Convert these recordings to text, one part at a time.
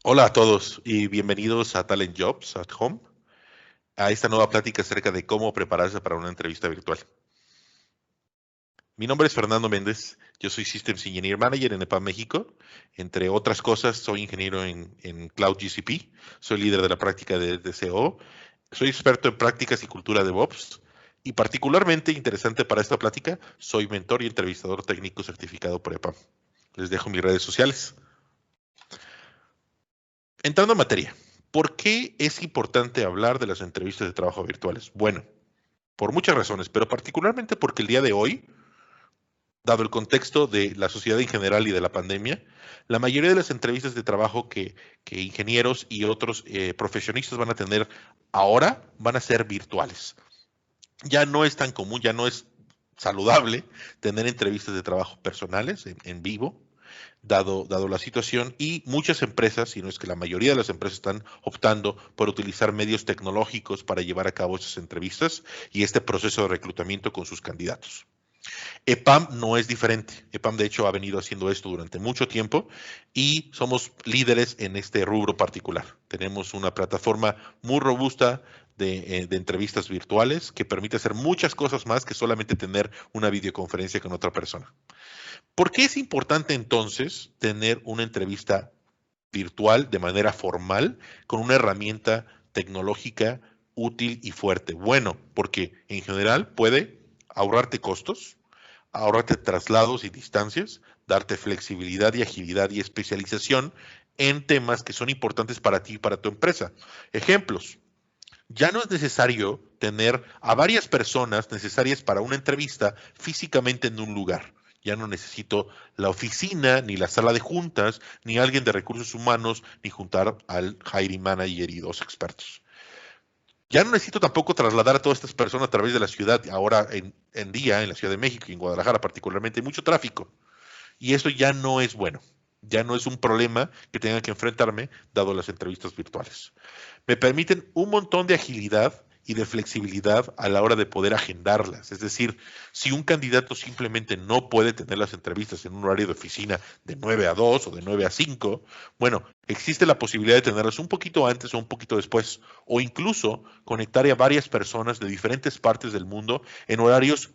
Hola a todos y bienvenidos a Talent Jobs at Home, a esta nueva plática acerca de cómo prepararse para una entrevista virtual. Mi nombre es Fernando Méndez, yo soy Systems Engineer Manager en EPAM México. Entre otras cosas, soy ingeniero en Cloud GCP, soy líder de la práctica de DCO, soy experto en prácticas y cultura de DevOps y particularmente interesante para esta plática, soy mentor y entrevistador técnico certificado por EPAM. Les dejo mis redes sociales. Entrando en materia, ¿por qué es importante hablar de las entrevistas de trabajo virtuales? Bueno, por muchas razones, pero particularmente porque el día de hoy, dado el contexto de la sociedad en general y de la pandemia, la mayoría de las entrevistas de trabajo que ingenieros y otros profesionistas van a tener ahora van a ser virtuales. Ya no es tan común, ya no es saludable tener entrevistas de trabajo personales en vivo, dado la situación, y muchas empresas, si no es que la mayoría de las empresas están optando por utilizar medios tecnológicos para llevar a cabo esas entrevistas y este proceso de reclutamiento con sus candidatos. EPAM no es diferente. EPAM, de hecho, ha venido haciendo esto durante mucho tiempo y somos líderes en este rubro particular. Tenemos una plataforma muy robusta de entrevistas virtuales que permite hacer muchas cosas más que solamente tener una videoconferencia con otra persona. ¿Por qué es importante entonces tener una entrevista virtual de manera formal con una herramienta tecnológica útil y fuerte? Bueno, porque en general puede ahorrarte costos, ahorrarte traslados y distancias, darte flexibilidad y agilidad y especialización en temas que son importantes para ti y para tu empresa. Ejemplos. Ya no es necesario tener a varias personas necesarias para una entrevista físicamente en un lugar. Ya no necesito la oficina, ni la sala de juntas, ni alguien de recursos humanos, ni juntar al hiring manager y dos expertos. Ya no necesito tampoco trasladar a todas estas personas a través de la ciudad. Ahora en día, en la Ciudad de México y en Guadalajara particularmente, hay mucho tráfico. Y eso ya no es bueno. Ya no es un problema que tenga que enfrentarme dado las entrevistas virtuales. Me permiten un montón de agilidad y de flexibilidad a la hora de poder agendarlas. Es decir, si un candidato simplemente no puede tener las entrevistas en un horario de oficina de 9 a 2 o de 9 a 5, bueno, existe la posibilidad de tenerlas un poquito antes o un poquito después, o incluso conectar a varias personas de diferentes partes del mundo en horarios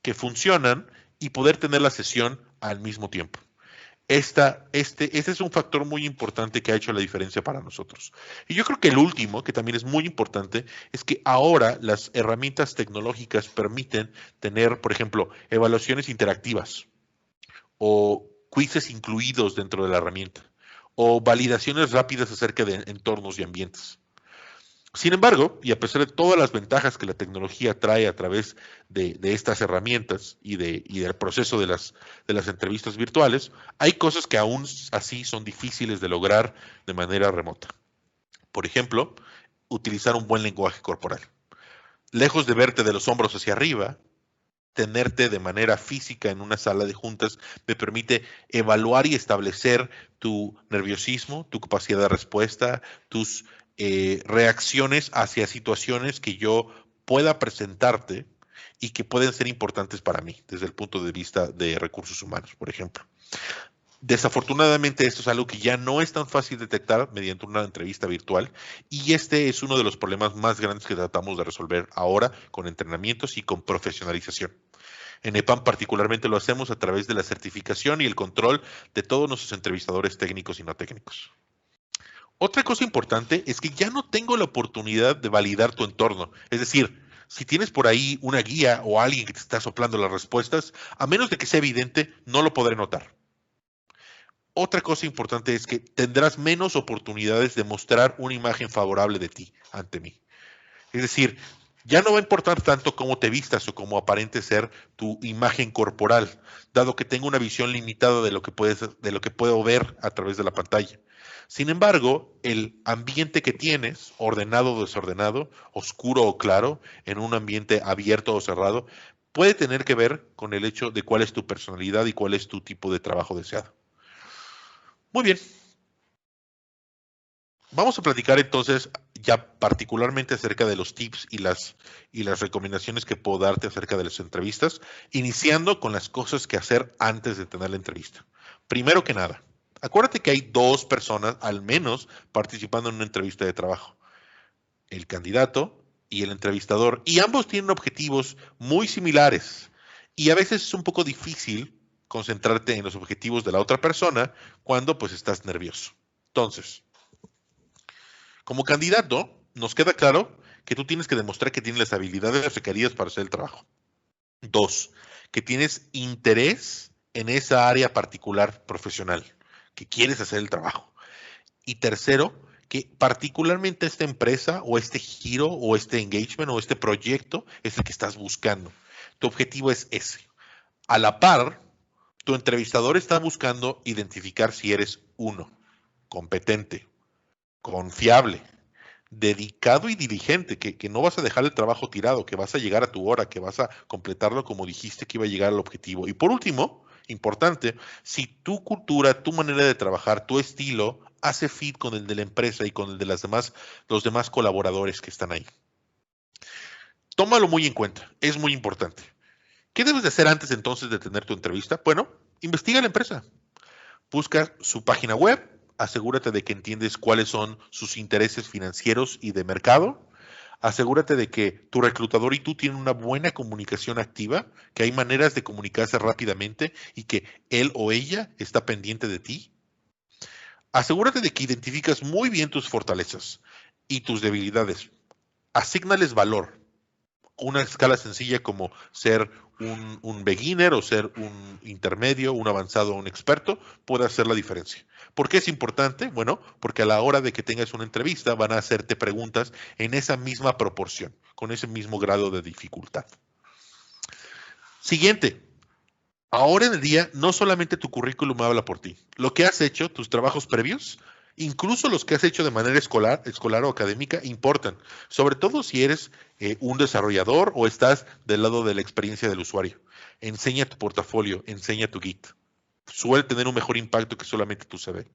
que funcionan y poder tener la sesión al mismo tiempo. Este es un factor muy importante que ha hecho la diferencia para nosotros. Y yo creo que el último, que también es muy importante, es que ahora las herramientas tecnológicas permiten tener, por ejemplo, evaluaciones interactivas o quizzes incluidos dentro de la herramienta o validaciones rápidas acerca de entornos y ambientes. Sin embargo, y a pesar de todas las ventajas que la tecnología trae a través de estas herramientas y del proceso de las entrevistas virtuales, hay cosas que aún así son difíciles de lograr de manera remota. Por ejemplo, utilizar un buen lenguaje corporal. Lejos de verte de los hombros hacia arriba, tenerte de manera física en una sala de juntas me permite evaluar y establecer tu nerviosismo, tu capacidad de respuesta, tus reacciones hacia situaciones que yo pueda presentarte y que pueden ser importantes para mí desde el punto de vista de recursos humanos, por ejemplo. Desafortunadamente, esto es algo que ya no es tan fácil detectar mediante una entrevista virtual y este es uno de los problemas más grandes que tratamos de resolver ahora con entrenamientos y con profesionalización. En EPAM particularmente lo hacemos a través de la certificación y el control de todos nuestros entrevistadores técnicos y no técnicos. Otra cosa importante es que ya no tengo la oportunidad de validar tu entorno. Es decir, si tienes por ahí una guía o alguien que te está soplando las respuestas, a menos de que sea evidente, no lo podré notar. Otra cosa importante es que tendrás menos oportunidades de mostrar una imagen favorable de ti ante mí. Es decir, ya no va a importar tanto cómo te vistas o cómo aparente ser tu imagen corporal, dado que tengo una visión limitada de lo que puedo ver a través de la pantalla. Sin embargo, el ambiente que tienes, ordenado o desordenado, oscuro o claro, en un ambiente abierto o cerrado, puede tener que ver con el hecho de cuál es tu personalidad y cuál es tu tipo de trabajo deseado. Muy bien, vamos a platicar entonces ya particularmente acerca de los tips y las recomendaciones que puedo darte acerca de las entrevistas, iniciando con las cosas que hacer antes de tener la entrevista. Primero que nada, Acuérdate que hay dos personas, al menos, participando en una entrevista de trabajo. El candidato y el entrevistador. Y ambos tienen objetivos muy similares. Y a veces es un poco difícil concentrarte en los objetivos de la otra persona cuando pues estás nervioso. Entonces, como candidato, nos queda claro que tú tienes que demostrar que tienes las habilidades requeridas para hacer el trabajo. Dos, que tienes interés en esa área particular profesional, que quieres hacer el trabajo. Y tercero, que particularmente esta empresa o este giro o este engagement o este proyecto es el que estás buscando. Tu objetivo es ese. A la par, tu entrevistador está buscando identificar si eres uno, competente, confiable, dedicado y diligente, que no vas a dejar el trabajo tirado, que vas a llegar a tu hora, que vas a completarlo como dijiste que iba a llegar al objetivo. Y por último, importante, si tu cultura, tu manera de trabajar, tu estilo hace fit con el de la empresa y con el de los demás colaboradores que están ahí. Tómalo muy en cuenta, es muy importante. ¿Qué debes de hacer antes entonces de tener tu entrevista? Bueno, investiga la empresa. Busca su página web, asegúrate de que entiendes cuáles son sus intereses financieros y de mercado. Asegúrate de que tu reclutador y tú tienen una buena comunicación activa, que hay maneras de comunicarse rápidamente y que él o ella está pendiente de ti. Asegúrate de que identificas muy bien tus fortalezas y tus debilidades. Asígnales valor. Una escala sencilla como ser un beginner o ser un intermedio, un avanzado o un experto puede hacer la diferencia. ¿Por qué es importante? Bueno, porque a la hora de que tengas una entrevista van a hacerte preguntas en esa misma proporción, con ese mismo grado de dificultad. Siguiente. Ahora en el día, no solamente tu currículum habla por ti. Lo que has hecho, tus trabajos previos, incluso los que has hecho de manera escolar o académica, importan. Sobre todo si eres un desarrollador o estás del lado de la experiencia del usuario. Enseña tu portafolio, enseña tu Git. Suele tener un mejor impacto que solamente tu CV.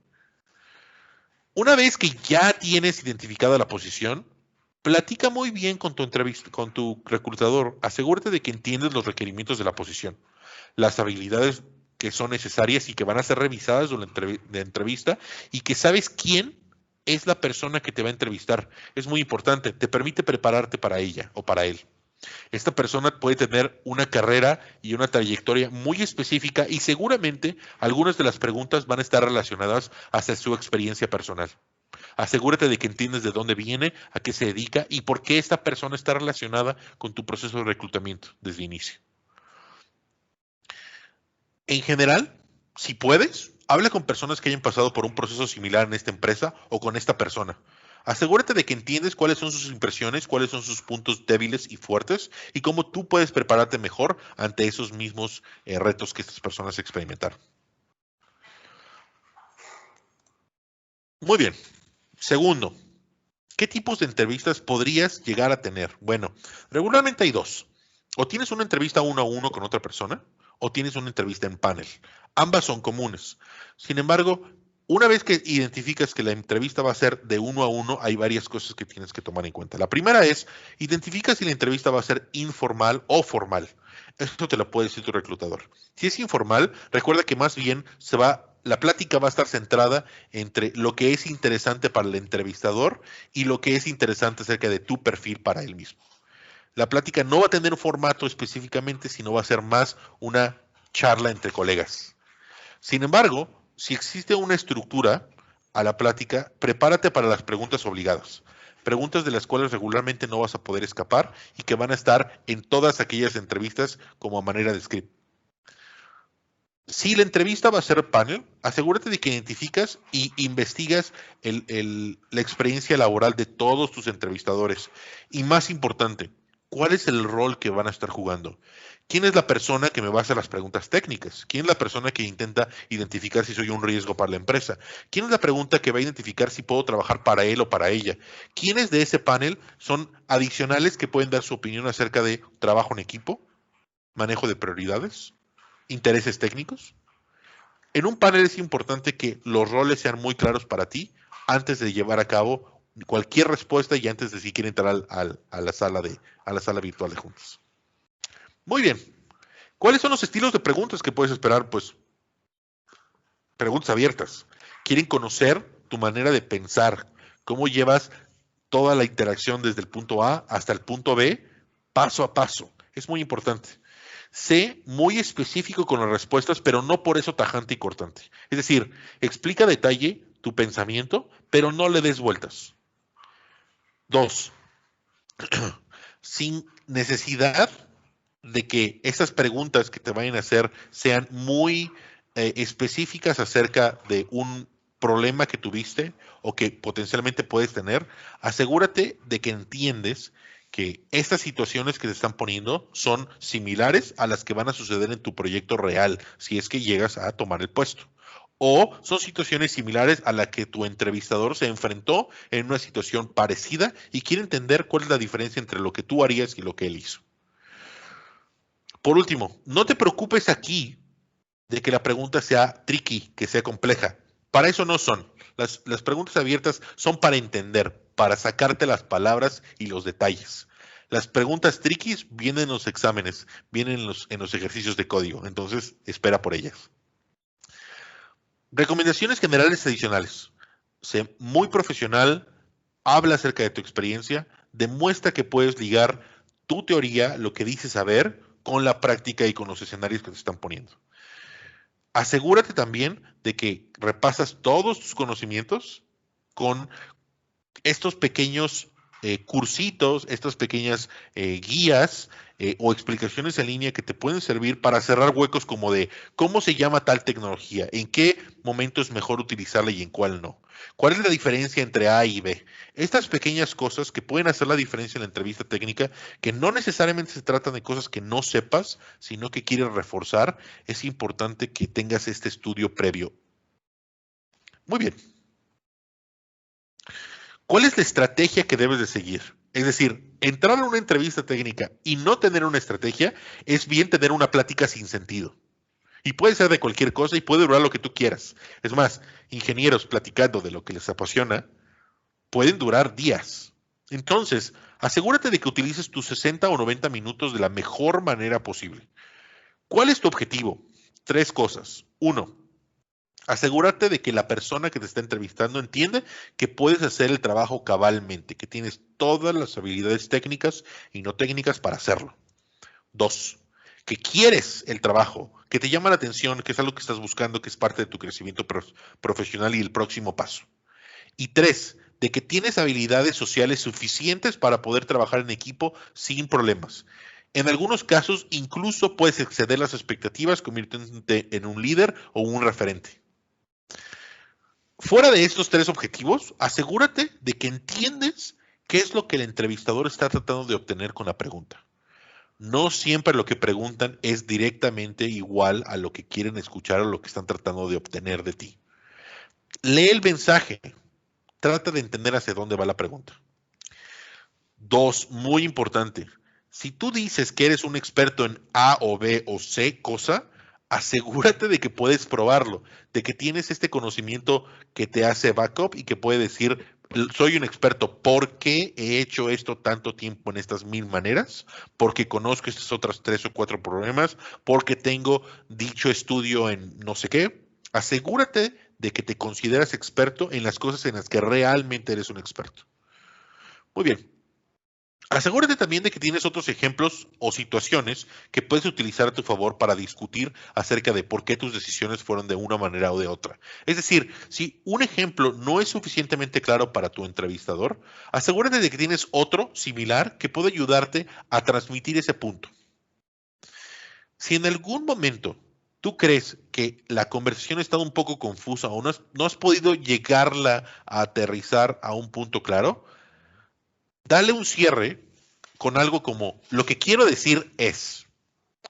Una vez que ya tienes identificada la posición, platica muy bien con tu entrevista, con tu reclutador. Asegúrate de que entiendes los requerimientos de la posición, las habilidades que son necesarias y que van a ser revisadas durante la entrevista y que sabes quién es la persona que te va a entrevistar. Es muy importante, te permite prepararte para ella o para él. Esta persona puede tener una carrera y una trayectoria muy específica y seguramente algunas de las preguntas van a estar relacionadas hacia su experiencia personal. Asegúrate de que entiendes de dónde viene, a qué se dedica y por qué esta persona está relacionada con tu proceso de reclutamiento desde el inicio. En general, si puedes, habla con personas que hayan pasado por un proceso similar en esta empresa o con esta persona. Asegúrate de que entiendes cuáles son sus impresiones, cuáles son sus puntos débiles y fuertes y cómo tú puedes prepararte mejor ante esos mismos retos que estas personas experimentaron. Muy bien. Segundo, ¿qué tipos de entrevistas podrías llegar a tener? Bueno, regularmente hay dos. O tienes una entrevista uno a uno con otra persona, o tienes una entrevista en panel. Ambas son comunes. Sin embargo, una vez que identificas que la entrevista va a ser de uno a uno, hay varias cosas que tienes que tomar en cuenta. La primera es, identifica si la entrevista va a ser informal o formal. Esto te lo puede decir tu reclutador. Si es informal, recuerda que más bien la plática va a estar centrada entre lo que es interesante para el entrevistador y lo que es interesante acerca de tu perfil para él mismo. La plática no va a tener un formato específicamente, sino va a ser más una charla entre colegas. Sin embargo, si existe una estructura a la plática, prepárate para las preguntas obligadas. Preguntas de las cuales regularmente no vas a poder escapar y que van a estar en todas aquellas entrevistas como a manera de script. Si la entrevista va a ser panel, asegúrate de que identificas y investigas la experiencia laboral de todos tus entrevistadores. Y más importante, ¿cuál es el rol que van a estar jugando? ¿Quién es la persona que me va a hacer las preguntas técnicas? ¿Quién es la persona que intenta identificar si soy un riesgo para la empresa? ¿Quién es la pregunta que va a identificar si puedo trabajar para él o para ella? ¿Quiénes de ese panel son adicionales que pueden dar su opinión acerca de trabajo en equipo, manejo de prioridades, intereses técnicos? En un panel es importante que los roles sean muy claros para ti antes de llevar a cabo cualquier respuesta y antes de siquiera entrar a la sala virtual de juntas. Muy bien. ¿Cuáles son los estilos de preguntas que puedes esperar? Pues preguntas abiertas. Quieren conocer tu manera de pensar, cómo llevas toda la interacción desde el punto A hasta el punto B, paso a paso. Es muy importante. Sé muy específico con las respuestas, pero no por eso tajante y cortante. Es decir, explica a detalle tu pensamiento, pero no le des vueltas. 2, sin necesidad de que esas preguntas que te vayan a hacer sean muy específicas acerca de un problema que tuviste o que potencialmente puedes tener, asegúrate de que entiendes que estas situaciones que te están poniendo son similares a las que van a suceder en tu proyecto real si es que llegas a tomar el puesto. O son situaciones similares a las que tu entrevistador se enfrentó en una situación parecida y quiere entender cuál es la diferencia entre lo que tú harías y lo que él hizo. Por último, no te preocupes aquí de que la pregunta sea tricky, que sea compleja. Para eso no son. Las preguntas abiertas son para entender, para sacarte las palabras y los detalles. Las preguntas tricky vienen en los exámenes, vienen en los ejercicios de código. Entonces, espera por ellas. Recomendaciones generales adicionales. Sé muy profesional, habla acerca de tu experiencia, demuestra que puedes ligar tu teoría, lo que dices saber, con la práctica y con los escenarios que te están poniendo. Asegúrate también de que repasas todos tus conocimientos con estos pequeños cursitos, estas pequeñas guías o explicaciones en línea que te pueden servir para cerrar huecos como de cómo se llama tal tecnología, en qué momento es mejor utilizarla y en cuál no. ¿Cuál es la diferencia entre A y B? Estas pequeñas cosas que pueden hacer la diferencia en la entrevista técnica, que no necesariamente se tratan de cosas que no sepas, sino que quieres reforzar, es importante que tengas este estudio previo. Muy bien. ¿Cuál es la estrategia que debes de seguir? Es decir, entrar a una entrevista técnica y no tener una estrategia es bien tener una plática sin sentido. Y puede ser de cualquier cosa y puede durar lo que tú quieras. Es más, ingenieros platicando de lo que les apasiona pueden durar días. Entonces, asegúrate de que utilices tus 60 o 90 minutos de la mejor manera posible. ¿Cuál es tu objetivo? 3 cosas. 1, asegúrate de que la persona que te está entrevistando entiende que puedes hacer el trabajo cabalmente, que tienes todas las habilidades técnicas y no técnicas para hacerlo. 2, que quieres el trabajo, que te llama la atención, que es algo que estás buscando, que es parte de tu crecimiento profesional y el próximo paso. Y 3, de que tienes habilidades sociales suficientes para poder trabajar en equipo sin problemas. En algunos casos, incluso puedes exceder las expectativas convirtiéndote en un líder o un referente. Fuera de estos 3 objetivos, asegúrate de que entiendes qué es lo que el entrevistador está tratando de obtener con la pregunta. No siempre lo que preguntan es directamente igual a lo que quieren escuchar o lo que están tratando de obtener de ti. Lee el mensaje, trata de entender hacia dónde va la pregunta. 2, muy importante, si tú dices que eres un experto en A o B o C cosa, asegúrate de que puedes probarlo, de que tienes este conocimiento que te hace backup y que puede decir, soy un experto porque he hecho esto tanto tiempo en estas 1000 maneras, porque conozco estas otras 3 o 4 problemas, porque tengo dicho estudio en no sé qué. Asegúrate de que te consideras experto en las cosas en las que realmente eres un experto. Muy bien. Asegúrate también de que tienes otros ejemplos o situaciones que puedes utilizar a tu favor para discutir acerca de por qué tus decisiones fueron de una manera o de otra. Es decir, si un ejemplo no es suficientemente claro para tu entrevistador, asegúrate de que tienes otro similar que pueda ayudarte a transmitir ese punto. Si en algún momento tú crees que la conversación ha estado un poco confusa o no has podido llegarla a aterrizar a un punto claro, dale un cierre con algo como, lo que quiero decir es,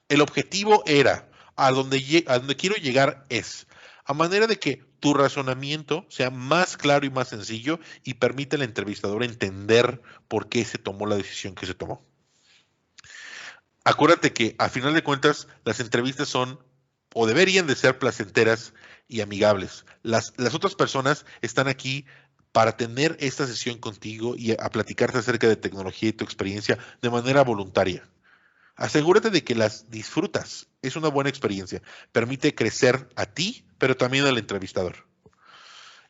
el objetivo era, a donde quiero llegar es, a manera de que tu razonamiento sea más claro y más sencillo y permite al entrevistador entender por qué se tomó la decisión que se tomó. Acuérdate que a final de cuentas las entrevistas son o deberían de ser placenteras y amigables. Las otras personas están aquí para tener esta sesión contigo y a platicarte acerca de tecnología y tu experiencia de manera voluntaria. Asegúrate de que las disfrutas. Es una buena experiencia. Permite crecer a ti, pero también al entrevistador.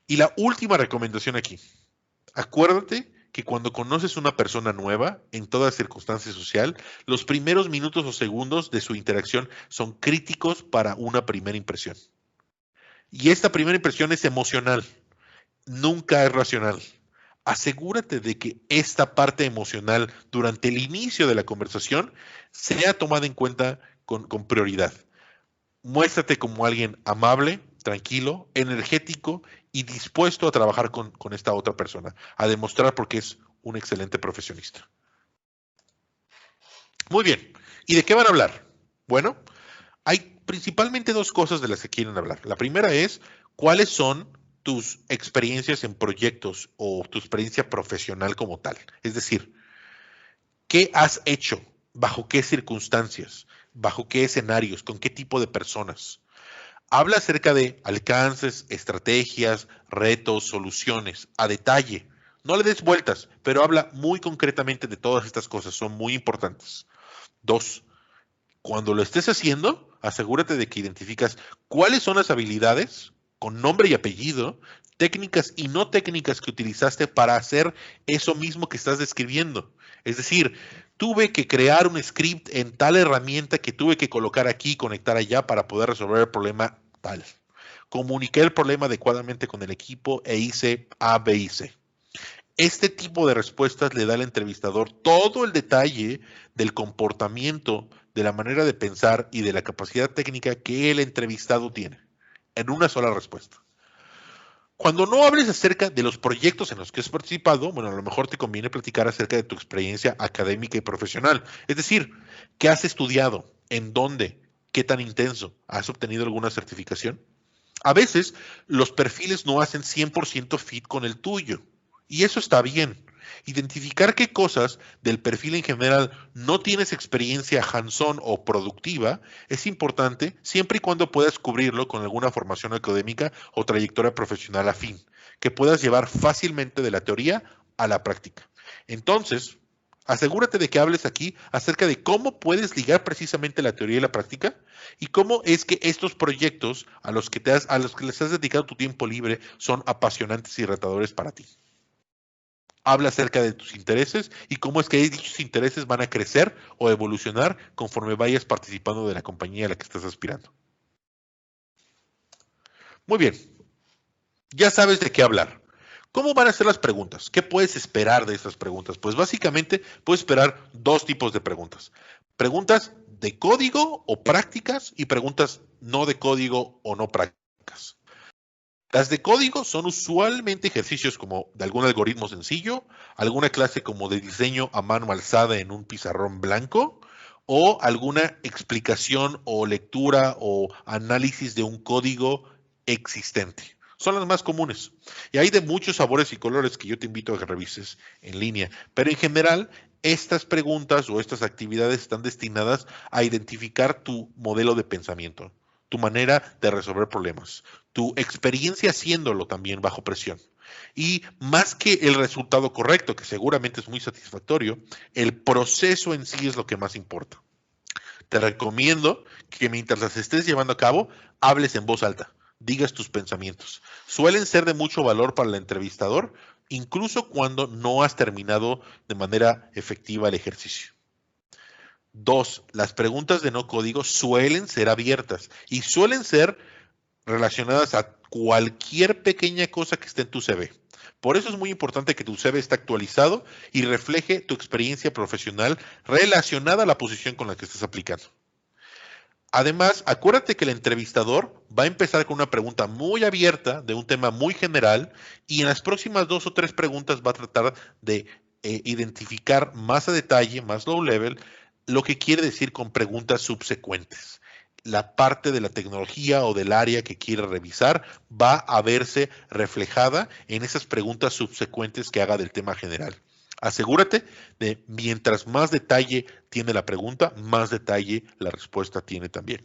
Y la última recomendación aquí. Acuérdate que cuando conoces una persona nueva, en toda circunstancia social, los primeros minutos o segundos de su interacción son críticos para una primera impresión. Y esta primera impresión es emocional, nunca es racional. Asegúrate de que esta parte emocional durante el inicio de la conversación sea tomada en cuenta con prioridad. Muéstrate como alguien amable, tranquilo, energético y dispuesto a trabajar con esta otra persona, a demostrar por qué es un excelente profesionista. Muy bien. ¿Y de qué van a hablar? Bueno, hay principalmente dos cosas de las que quieren hablar. La primera es cuáles son tus experiencias en proyectos o tu experiencia profesional como tal. Es decir, ¿qué has hecho? ¿Bajo qué circunstancias? ¿Bajo qué escenarios? ¿Con qué tipo de personas? Habla acerca de alcances, estrategias, retos, soluciones, a detalle. No le des vueltas, pero habla muy concretamente de todas estas cosas, son muy importantes. Dos, cuando lo estés haciendo, asegúrate de que identificas cuáles son las habilidades con nombre y apellido, técnicas y no técnicas que utilizaste para hacer eso mismo que estás describiendo. Es decir, tuve que crear un script en tal herramienta que tuve que colocar aquí y conectar allá para poder resolver el problema tal. Comuniqué el problema adecuadamente con el equipo e hice A, B y C. Este tipo de respuestas le da al entrevistador todo el detalle del comportamiento, de la manera de pensar y de la capacidad técnica que el entrevistado tiene, en una sola respuesta. Cuando no hables acerca de los proyectos en los que has participado, bueno, a lo mejor te conviene platicar acerca de tu experiencia académica y profesional. Es decir, ¿qué has estudiado? ¿En dónde? ¿Qué tan intenso? ¿Has obtenido alguna certificación? A veces los perfiles no hacen 100% fit con el tuyo y eso está bien. Identificar qué cosas del perfil en general no tienes experiencia hands-on o productiva es importante siempre y cuando puedas cubrirlo con alguna formación académica o trayectoria profesional afín, que puedas llevar fácilmente de la teoría a la práctica. Entonces, asegúrate de que hables aquí acerca de cómo puedes ligar precisamente la teoría y la práctica y cómo es que estos proyectos a los que les has dedicado tu tiempo libre son apasionantes y retadores para ti. Habla acerca de tus intereses y cómo es que dichos intereses van a crecer o evolucionar conforme vayas participando de la compañía a la que estás aspirando. Muy bien, ya sabes de qué hablar. ¿Cómo van a ser las preguntas? ¿Qué puedes esperar de estas preguntas? Pues básicamente puedes esperar dos tipos de preguntas. Preguntas de código o prácticas y preguntas no de código o no prácticas. Las de código son usualmente ejercicios como de algún algoritmo sencillo, alguna clase como de diseño a mano alzada en un pizarrón blanco o alguna explicación o lectura o análisis de un código existente. Son las más comunes. Y hay de muchos sabores y colores que yo te invito a que revises en línea. Pero en general, estas preguntas o estas actividades están destinadas a identificar tu modelo de pensamiento, tu manera de resolver problemas, tu experiencia haciéndolo también bajo presión. Y más que el resultado correcto, que seguramente es muy satisfactorio, el proceso en sí es lo que más importa. Te recomiendo que mientras las estés llevando a cabo, hables en voz alta, digas tus pensamientos. Suelen ser de mucho valor para el entrevistador, incluso cuando no has terminado de manera efectiva el ejercicio. Dos, las preguntas de no código suelen ser abiertas y suelen ser relacionadas a cualquier pequeña cosa que esté en tu CV. Por eso es muy importante que tu CV esté actualizado y refleje tu experiencia profesional relacionada a la posición con la que estás aplicando. Además, acuérdate que el entrevistador va a empezar con una pregunta muy abierta de un tema muy general y en las próximas dos o tres preguntas va a tratar de identificar más a detalle, más low level, lo que quiere decir con preguntas subsecuentes. La parte de la tecnología o del área que quiere revisar va a verse reflejada en esas preguntas subsecuentes que haga del tema general. Asegúrate de mientras más detalle tiene la pregunta, más detalle la respuesta tiene también.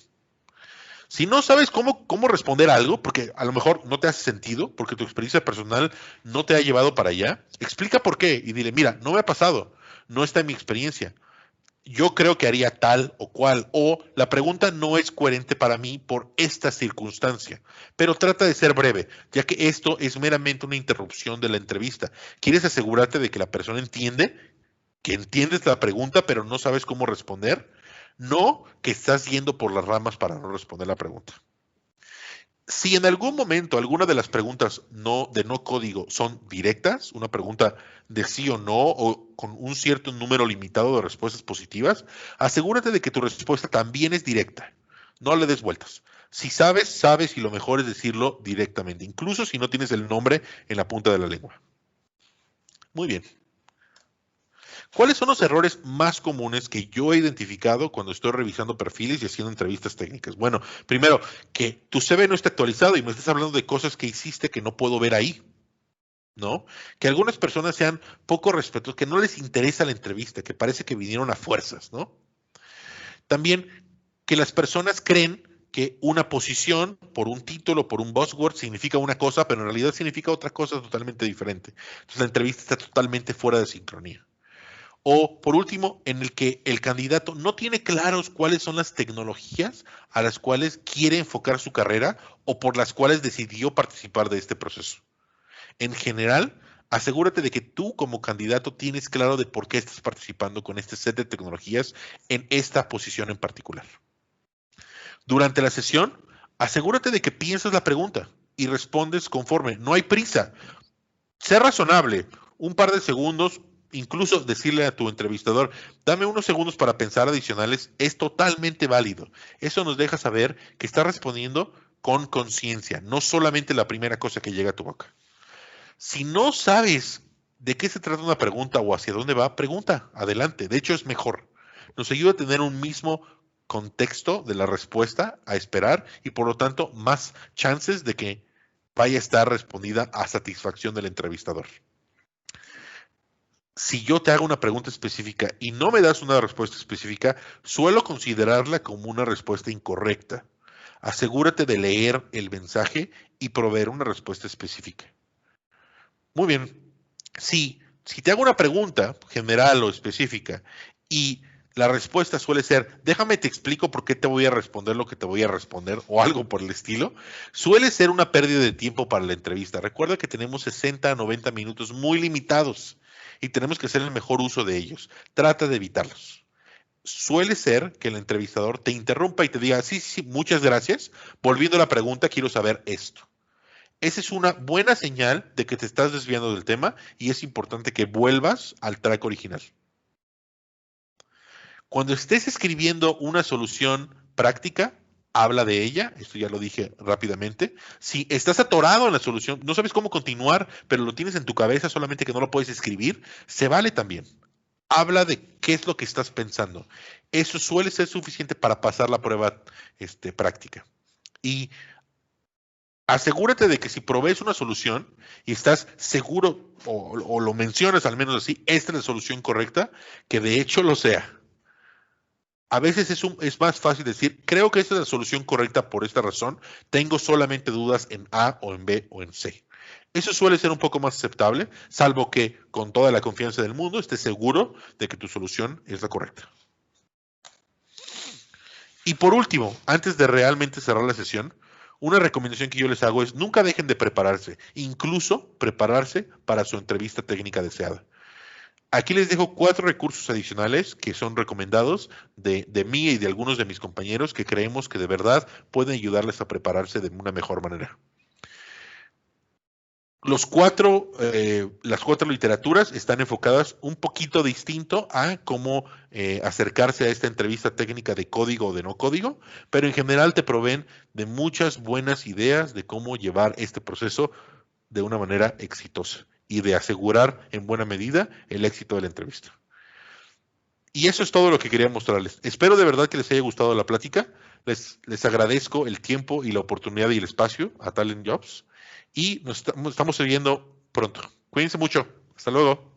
Si no sabes cómo responder a algo, porque a lo mejor no te hace sentido, porque tu experiencia personal no te ha llevado para allá, explica por qué y dile, mira, no me ha pasado, no está en mi experiencia. yo creo que haría tal o cual, o la pregunta no es coherente para mí por esta circunstancia, pero trata de ser breve, ya que esto es meramente una interrupción de la entrevista. Quieres asegurarte de que la persona entiende, que entiendes la pregunta, pero no sabes cómo responder, no que estás yendo por las ramas para no responder la pregunta. Si en algún momento alguna de las preguntas de no código son directas, una pregunta de sí o no, o con un cierto número limitado de respuestas positivas, asegúrate de que tu respuesta también es directa. No le des vueltas. Si sabes, sabes y lo mejor es decirlo directamente, incluso si no tienes el nombre en la punta de la lengua. Muy bien. ¿Cuáles son los errores más comunes que yo he identificado cuando estoy revisando perfiles y haciendo entrevistas técnicas? Bueno, primero, que tu CV no está actualizado y me estás hablando de cosas que hiciste que no puedo ver ahí, ¿no? Que algunas personas sean poco respetuosas, que no les interesa la entrevista, que parece que vinieron a fuerzas, ¿no? También que las personas creen que una posición por un título, por un buzzword, significa una cosa, pero en realidad significa otra cosa totalmente diferente. Entonces la entrevista está totalmente fuera de sincronía. O, por último, en el que el candidato no tiene claros cuáles son las tecnologías a las cuales quiere enfocar su carrera o por las cuales decidió participar de este proceso. En general, asegúrate de que tú como candidato tienes claro de por qué estás participando con este set de tecnologías en esta posición en particular. Durante la sesión, asegúrate de que piensas la pregunta y respondes conforme. No hay prisa. Sé razonable. Un par de segundos, incluso decirle a tu entrevistador, dame unos segundos para pensar adicionales, es totalmente válido. Eso nos deja saber que está respondiendo con conciencia, no solamente la primera cosa que llega a tu boca. Si no sabes de qué se trata una pregunta o hacia dónde va, pregunta, adelante. De hecho, es mejor. Nos ayuda a tener un mismo contexto de la respuesta a esperar y por lo tanto más chances de que vaya a estar respondida a satisfacción del entrevistador. Si yo te hago una pregunta específica y no me das una respuesta específica, suelo considerarla como una respuesta incorrecta. Asegúrate de leer el mensaje y proveer una respuesta específica. Muy bien. Si te hago una pregunta general o específica y la respuesta suele ser, déjame te explico por qué te voy a responder lo que te voy a responder o algo por el estilo, suele ser una pérdida de tiempo para la entrevista. Recuerda que tenemos 60 a 90 minutos muy limitados y tenemos que hacer el mejor uso de ellos. Trata de evitarlos. Suele ser que el entrevistador te interrumpa y te diga, sí, sí, sí, muchas gracias. Volviendo a la pregunta, quiero saber esto. Esa es una buena señal de que te estás desviando del tema y es importante que vuelvas al track original. Cuando estés escribiendo una solución práctica, habla de ella, esto ya lo dije rápidamente. Si estás atorado en la solución, no sabes cómo continuar, pero lo tienes en tu cabeza, solamente que no lo puedes escribir, se vale también. Habla de qué es lo que estás pensando. Eso suele ser suficiente para pasar la prueba práctica. Y asegúrate de que si provees una solución y estás seguro o lo mencionas al menos así, esta es la solución correcta, que de hecho lo sea. A veces es más fácil decir, creo que esta es la solución correcta por esta razón, tengo solamente dudas en A o en B o en C. Eso suele ser un poco más aceptable, salvo que con toda la confianza del mundo estés seguro de que tu solución es la correcta. Y por último, antes de realmente cerrar la sesión, una recomendación que yo les hago es nunca dejen de prepararse, incluso prepararse para su entrevista técnica deseada. Aquí les dejo 4 recursos adicionales que son recomendados de mí y de algunos de mis compañeros que creemos que de verdad pueden ayudarles a prepararse de una mejor manera. Las 4 literaturas están enfocadas un poquito distinto a cómo acercarse a esta entrevista técnica de código o de no código, pero en general te proveen de muchas buenas ideas de cómo llevar este proceso de una manera exitosa y de asegurar en buena medida el éxito de la entrevista. Y eso es todo lo que quería mostrarles. Espero de verdad que les haya gustado la plática. Les agradezco el tiempo y la oportunidad y el espacio a Talent Jobs. Y nos estamos viendo pronto. Cuídense mucho. Hasta luego.